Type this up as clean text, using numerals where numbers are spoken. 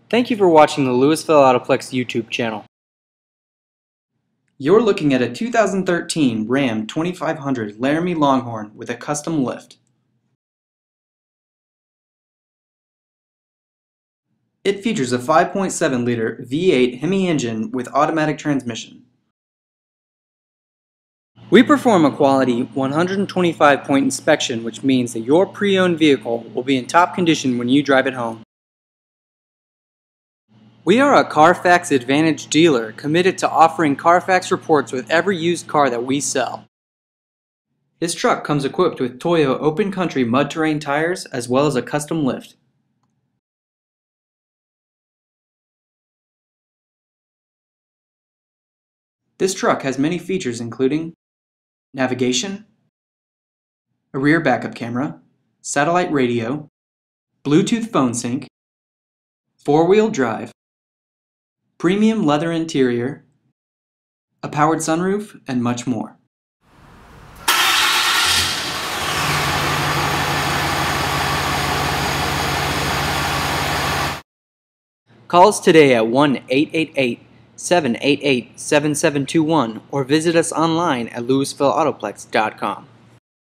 Thank you for watching the Lewisville Autoplex YouTube channel. You're looking at a 2013 Ram 2500 Laramie Longhorn with a custom lift. It features a 5.7-liter V8 HEMI engine with automatic transmission. We perform a quality 125-point inspection, which means that your pre-owned vehicle will be in top condition when you drive it home. We are a Carfax Advantage dealer committed to offering Carfax reports with every used car that we sell. This truck comes equipped with Toyo open country mud terrain tires as well as a custom lift. This truck has many features including navigation, a rear backup camera, satellite radio, Bluetooth phone sync, four-wheel drive, premium leather interior, a powered sunroof, and much more. Call us today at 1-888-788-7721 or visit us online at lewisvilleautoplex.com.